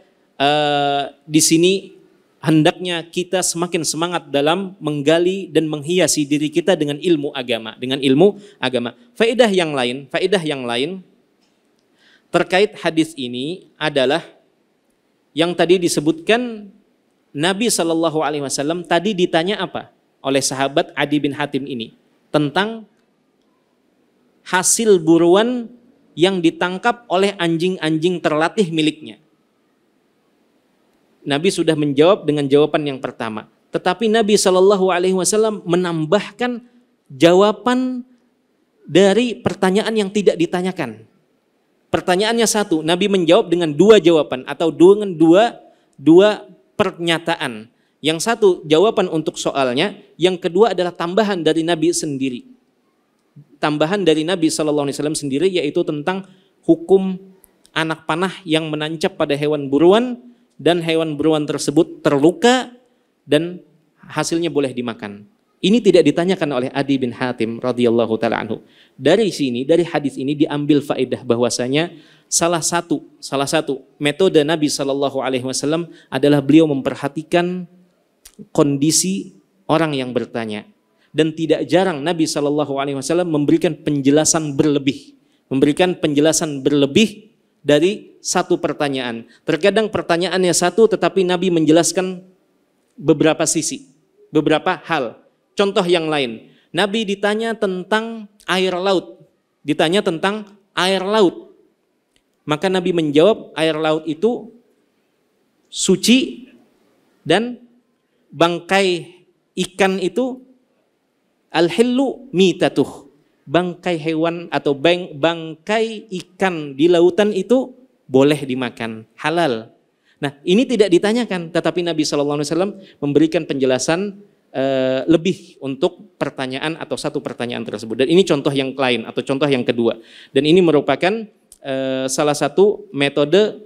di sini hendaknya kita semakin semangat dalam menggali dan menghiasi diri kita dengan ilmu agama, Faedah yang lain terkait hadis ini adalah yang tadi disebutkan. Nabi SAW tadi ditanya apa oleh sahabat Adi bin Hatim ini tentang hasil buruan yang ditangkap oleh anjing-anjing terlatih miliknya. Nabi sudah menjawab dengan jawaban yang pertama, tetapi Nabi SAW menambahkan jawaban dari pertanyaan yang tidak ditanyakan. Pertanyaannya satu, Nabi menjawab dengan dua jawaban atau dengan dua pernyataan. Yang satu jawaban untuk soalnya, yang kedua adalah tambahan dari Nabi sendiri. Tambahan dari Nabi SAW sendiri, yaitu tentang hukum anak panah yang menancap pada hewan buruan dan hewan buruan tersebut terluka dan hasilnya boleh dimakan. Ini tidak ditanyakan oleh Adi bin Hatim radhiyallahu taala anhu. Dari sini, dari hadis ini diambil faedah bahwasanya salah satu metode Nabi SAW adalah beliau memperhatikan kondisi orang yang bertanya, dan tidak jarang Nabi SAW memberikan penjelasan berlebih dari satu pertanyaan. Terkadang pertanyaannya satu, tetapi Nabi menjelaskan beberapa sisi, beberapa hal. Contoh yang lain, Nabi ditanya tentang air laut, maka Nabi menjawab air laut itu suci dan bangkai ikan itu al-hillu mitatuh. Bangkai hewan atau bangkai ikan di lautan itu boleh dimakan, halal. Nah, ini tidak ditanyakan, tetapi Nabi SAW memberikan penjelasan lebih untuk pertanyaan atau satu pertanyaan tersebut. Dan ini contoh yang lain atau contoh yang kedua. Dan ini merupakan salah satu metode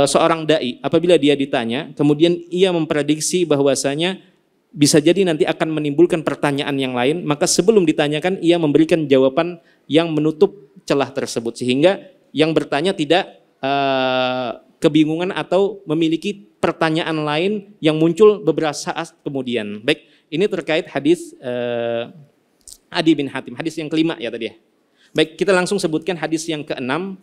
seorang dai. Apabila dia ditanya, kemudian ia memprediksi bahwasanya bisa jadi nanti akan menimbulkan pertanyaan yang lain, maka sebelum ditanyakan ia memberikan jawaban yang menutup celah tersebut, sehingga yang bertanya tidak kebingungan atau memiliki pertanyaan lain yang muncul beberapa saat kemudian. Baik, ini terkait hadis Adi bin Hatim, hadis yang kelima ya tadi ya. Baik, kita langsung sebutkan hadis yang keenam.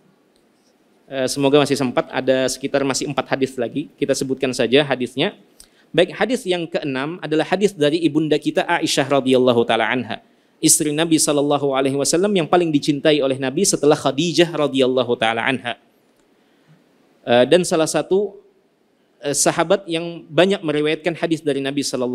Semoga masih sempat, ada sekitar masih 4 hadis lagi. Kita sebutkan saja hadisnya. Baik, hadis yang keenam adalah hadis dari ibunda kita Aisyah radhiyallahu taala anha, istri Nabi SAW yang paling dicintai oleh Nabi setelah Khadijah radhiyallahu taala anha. Dan salah satu sahabat yang banyak meriwayatkan hadis dari Nabi SAW.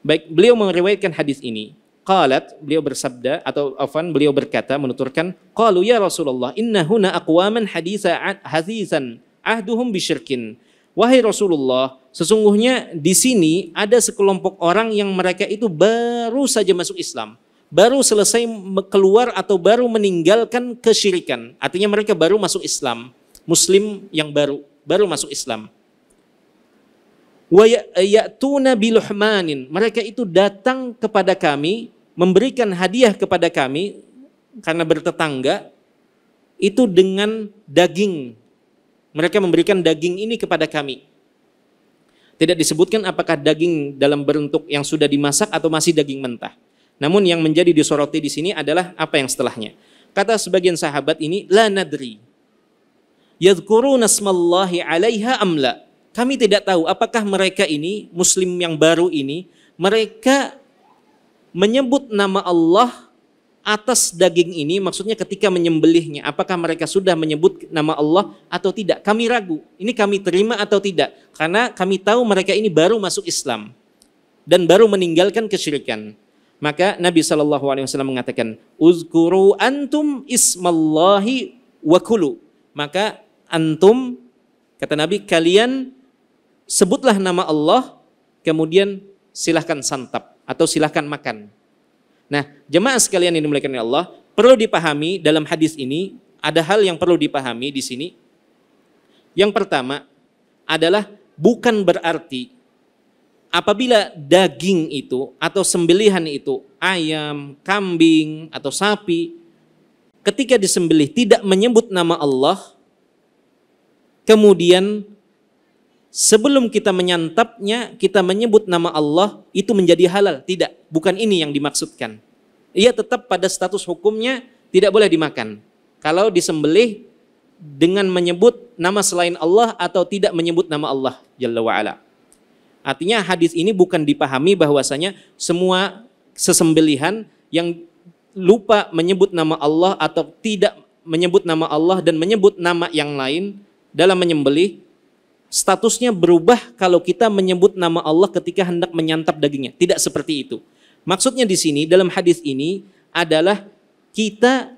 Baik, beliau meriwayatkan hadis ini. Qalat, beliau bersabda atau beliau berkata, menuturkan, qalu ya Rasulullah, inna huna aqwaman hadisan ahduhum bisyirkin. Wahai Rasulullah, sesungguhnya di sini ada sekelompok orang yang mereka itu baru saja masuk Islam, baru selesai keluar atau baru meninggalkan kesyirikan. Artinya mereka baru masuk Islam, Muslim yang baru masuk Islam. Wa ya'tuna biluhmanin, mereka itu datang kepada kami, memberikan hadiah kepada kami karena bertetangga itu dengan daging. Mereka memberikan daging ini kepada kami. Tidak disebutkan apakah daging dalam bentuk yang sudah dimasak atau masih daging mentah. Namun yang menjadi disoroti di sini adalah apa yang setelahnya. Kata sebagian sahabat ini, la nadri yadhkuruna smallahi 'alaiha am la. Kami tidak tahu apakah mereka ini, Muslim yang baru ini, mereka menyebut nama Allah atas daging ini, maksudnya ketika menyembelihnya, apakah mereka sudah menyebut nama Allah atau tidak? Kami ragu, ini kami terima atau tidak, karena kami tahu mereka ini baru masuk Islam dan baru meninggalkan kesyirikan. Maka Nabi SAW mengatakan, uzkuru antum ismallahi wa kulu. Maka antum, kata Nabi, kalian sebutlah nama Allah, kemudian silahkan santap atau silahkan makan. Nah, jemaah sekalian yang dimuliakan oleh Allah, perlu dipahami dalam hadis ini, ada hal yang perlu dipahami di sini. Yang pertama adalah bukan berarti apabila daging itu atau sembelihan itu ayam, kambing atau sapi, ketika disembelih tidak menyebut nama Allah, kemudian sebelum kita menyantapnya kita menyebut nama Allah, itu menjadi halal. Tidak, bukan ini yang dimaksudkan. Ia tetap pada status hukumnya tidak boleh dimakan kalau disembelih dengan menyebut nama selain Allah atau tidak menyebut nama Allah Jalla wa'ala. Artinya hadis ini bukan dipahami bahwasanya semua sesembelihan yang lupa menyebut nama Allah atau tidak menyebut nama Allah dan menyebut nama yang lain dalam menyembelih, statusnya berubah kalau kita menyebut nama Allah ketika hendak menyantap dagingnya. Tidak seperti itu. Maksudnya di sini dalam hadis ini adalah kita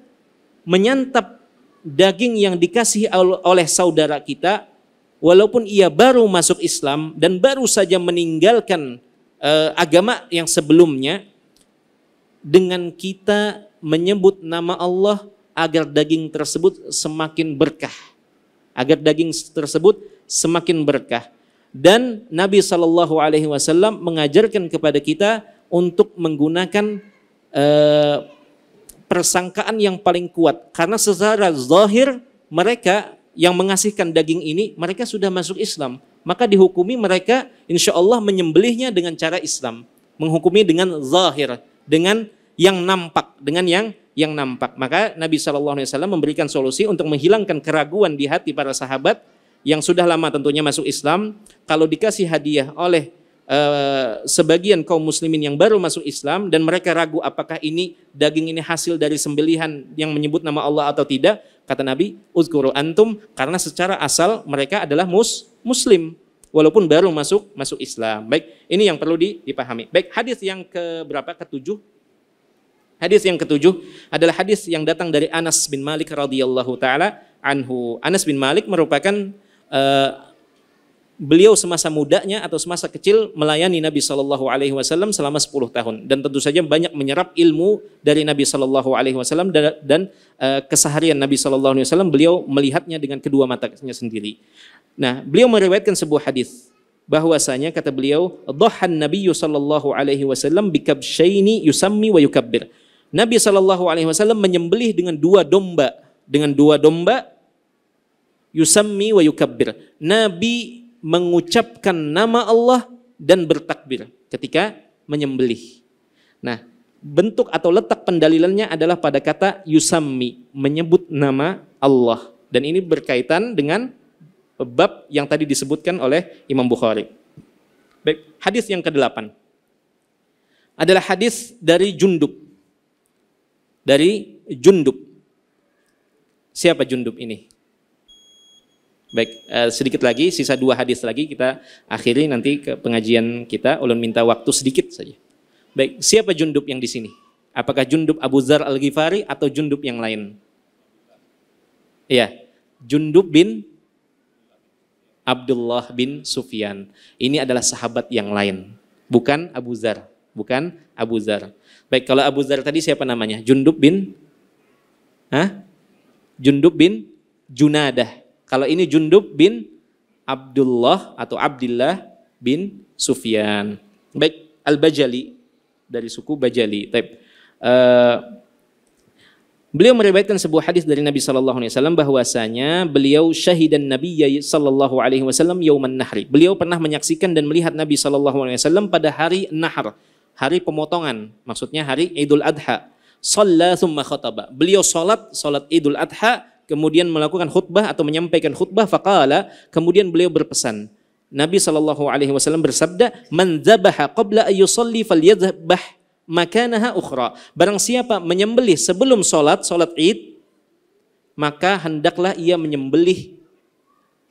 menyantap daging yang dikasih oleh saudara kita, walaupun ia baru masuk Islam dan baru saja meninggalkan agama yang sebelumnya, dengan kita menyebut nama Allah agar daging tersebut semakin berkah. Agar daging tersebut semakin berkah. Dan Nabi SAW mengajarkan kepada kita untuk menggunakan persangkaan yang paling kuat, karena secara zahir mereka yang mengasihkan daging ini mereka sudah masuk Islam, maka dihukumi mereka insya Allah menyembelihnya dengan cara Islam, menghukumi dengan zahir, dengan yang nampak, dengan yang nampak. Maka Nabi SAW memberikan solusi untuk menghilangkan keraguan di hati para sahabat yang sudah lama tentunya masuk Islam. Kalau dikasih hadiah oleh sebagian kaum muslimin yang baru masuk Islam dan mereka ragu apakah ini daging ini hasil dari sembelihan yang menyebut nama Allah atau tidak, kata Nabi, uzkuru antum, karena secara asal mereka adalah muslim walaupun baru masuk Islam. Baik, ini yang perlu dipahami. Baik, hadis yang keberapa? Ketujuh. Hadis yang ketujuh adalah hadis yang datang dari Anas bin Malik radhiyallahu taala anhu. Anas bin Malik merupakan beliau semasa mudanya atau semasa kecil melayani Nabi SAW selama 10 tahun. Dan tentu saja banyak menyerap ilmu dari Nabi SAW dan keseharian Nabi SAW beliau melihatnya dengan kedua matanya sendiri. Nah, beliau meriwayatkan sebuah hadis bahwasanya kata beliau, dhahan Nabiyyu SAW bikabsyaini yusammi wa yukabbir. Nabi SAW menyembelih dengan dua domba yusammi wa yukabbir. Nabi mengucapkan nama Allah dan bertakbir ketika menyembelih. Nah, bentuk atau letak pendalilannya adalah pada kata yusammi, menyebut nama Allah. Dan ini berkaitan dengan bab yang tadi disebutkan oleh Imam Bukhari. Baik, hadis yang ke-8 adalah hadis dari Jundub. Siapa Jundub ini? Baik, sedikit lagi, sisa 2 hadis lagi kita akhiri nanti ke pengajian kita. Ulun minta waktu sedikit saja. Baik, siapa Jundub yang di sini? Apakah Jundub Abu Dzar Al-Ghifari atau Jundub yang lain? Iya, Jundub bin Abdullah bin Sufyan. Ini adalah sahabat yang lain, bukan Abu Dzar, Baik, kalau Abu Dzar tadi siapa namanya? Jundub bin Junadah. Kalau ini Jundub bin Abdullah atau Abdillah bin Sufyan. Baik, Al-Bajali, dari suku Bajali. Beliau meriwayatkan sebuah hadis dari Nabi SAW bahwasanya beliau syahidan Nabi SAW yauman nahri. Beliau pernah menyaksikan dan melihat Nabi SAW pada hari nahar, hari pemotongan, maksudnya hari Idul Adha. Shalla thumma khataba. Beliau salat Idul Adha, kemudian melakukan khutbah atau menyampaikan khutbah. Faqala, kemudian beliau berpesan. Nabi SAW bersabda, man dzabaha qabla an yusalli falyadhbah makanaha ukhra. Barang siapa menyembelih sebelum salat Id, maka hendaklah ia menyembelih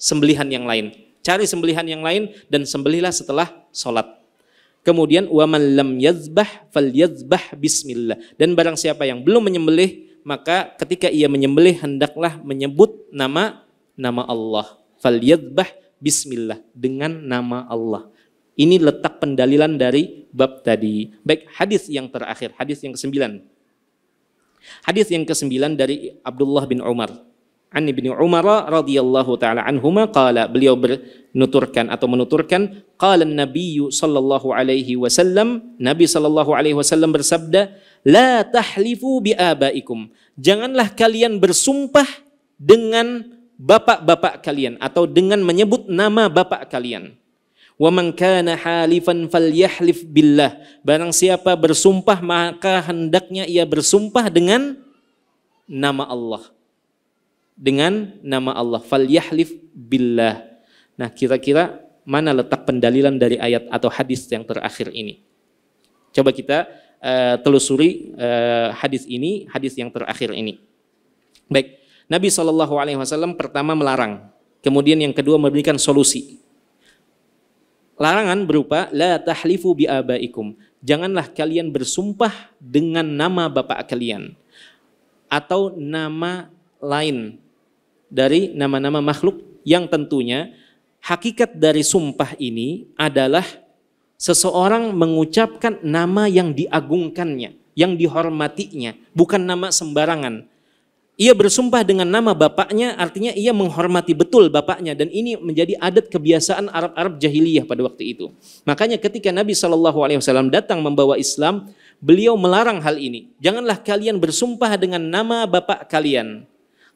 sembelihan yang lain. Cari sembelihan yang lain dan sembelihlah setelah salat. Kemudian wa man lam yadzbah falyadzbah bismillah. Dan barang siapa yang belum menyembelih, maka ketika ia menyembelih hendaklah menyebut nama Allah. Falyadzbah bismillah, dengan nama Allah. Ini letak pendalilan dari bab tadi. Baik, hadis yang terakhir, hadis yang ke-9. Hadis yang ke-9 dari Abdullah bin Umar. An Ibnu Umar radhiyallahu taala anhuma qala, beliau menuturkan qala Nabi sallallahu alaihi wasallam, Nabi sallallahu alaihi wasallam bersabda, la tahlifu bi abaikum. Janganlah kalian bersumpah dengan bapak-bapak kalian atau dengan menyebut nama bapak kalian. Wa man kana halifan falyahlif billah. Barang siapa bersumpah maka hendaknya ia bersumpah dengan nama Allah. Dengan nama Allah, falyahlif billah. Nah, kira-kira mana letak pendalilan dari ayat atau hadis yang terakhir ini? Coba kita telusuri hadis yang terakhir ini. Baik, Nabi SAW pertama melarang, kemudian yang kedua memberikan solusi. Larangan berupa la tahlifu bi abaikum. Janganlah kalian bersumpah dengan nama bapak kalian atau nama lain dari nama-nama makhluk yang tentunya hakikat dari sumpah ini adalah seseorang mengucapkan nama yang diagungkannya, yang dihormatinya, bukan nama sembarangan. Ia bersumpah dengan nama bapaknya, artinya ia menghormati betul bapaknya, dan ini menjadi adat kebiasaan Arab-Arab jahiliyah pada waktu itu. Makanya ketika Nabi SAW datang membawa Islam, beliau melarang hal ini. Janganlah kalian bersumpah dengan nama bapak kalian.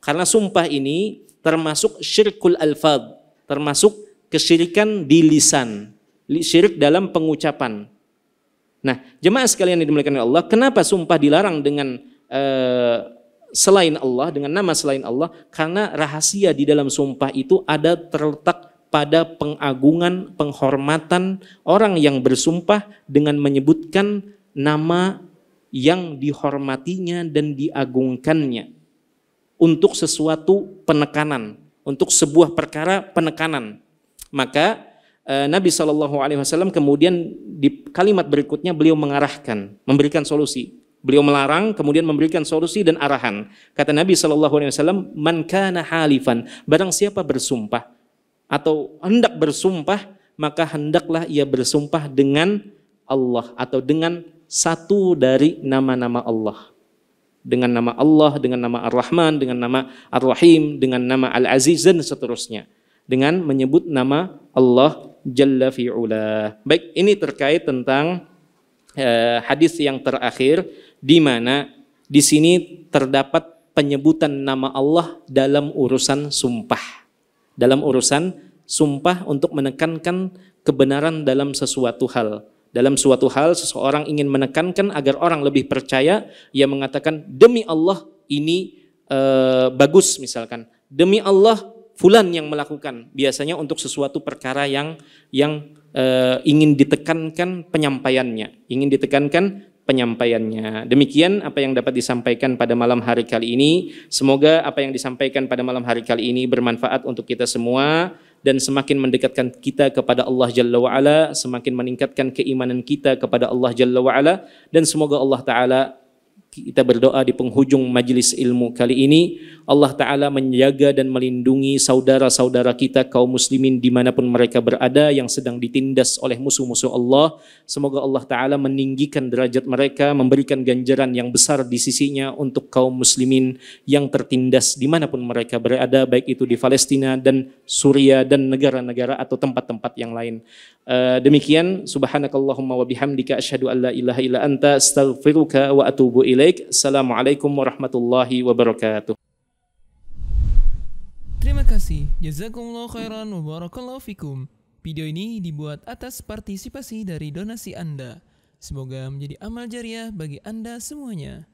Karena sumpah ini termasuk syirkul alfad, termasuk kesyirikan di lisan, syirik dalam pengucapan. Nah, jemaah sekalian yang dimuliakan oleh Allah, kenapa sumpah dilarang dengan selain Allah, dengan nama selain Allah? Karena rahasia di dalam sumpah itu ada terletak pada pengagungan, penghormatan orang yang bersumpah dengan menyebutkan nama yang dihormatinya dan diagungkannya. Untuk sesuatu penekanan, untuk sebuah perkara penekanan. Maka Nabi SAW kemudian di kalimat berikutnya beliau mengarahkan, memberikan solusi. Beliau melarang, kemudian memberikan solusi dan arahan. Kata Nabi SAW, man kana halifan, barang siapa bersumpah atau hendak bersumpah, maka hendaklah ia bersumpah dengan Allah atau dengan satu dari nama-nama Allah. Dengan nama Allah, dengan nama Ar-Rahman, dengan nama Ar-Rahim, dengan nama Al-Aziz dan seterusnya. Dengan menyebut nama Allah Jalla fi'ula. Baik, ini terkait tentang hadis yang terakhir, di mana di sini terdapat penyebutan nama Allah dalam urusan sumpah. Dalam urusan sumpah untuk menekankan kebenaran dalam sesuatu hal. Dalam suatu hal seseorang ingin menekankan agar orang lebih percaya, ia mengatakan demi Allah ini bagus misalkan. Demi Allah fulan yang melakukan. Biasanya untuk sesuatu perkara yang ingin ditekankan penyampaiannya, Demikian apa yang dapat disampaikan pada malam hari kali ini. Semoga apa yang disampaikan pada malam hari kali ini bermanfaat untuk kita semua dan semakin mendekatkan kita kepada Allah Jalla wa'ala, semakin meningkatkan keimanan kita kepada Allah Jalla wa'ala, dan semoga Allah Ta'ala, kita berdoa di penghujung majelis ilmu kali ini, Allah Ta'ala menjaga dan melindungi saudara-saudara kita kaum muslimin dimanapun mereka berada yang sedang ditindas oleh musuh-musuh Allah. Semoga Allah Ta'ala meninggikan derajat mereka, memberikan ganjaran yang besar di sisinya untuk kaum muslimin yang tertindas dimanapun mereka berada, baik itu di Palestina dan Suriah dan negara-negara atau tempat-tempat yang lain. Demikian, subhanakallahumma wa bihamdika asyhadu an la ilaha illa anta astaghfiruka wa atubu ilaik. Assalamualaikum warahmatullahi wabarakatuh. Terima kasih. Jazakumullah khairan wa barakallahu fikum. Video ini dibuat atas partisipasi dari donasi Anda. Semoga menjadi amal jariah bagi Anda semuanya.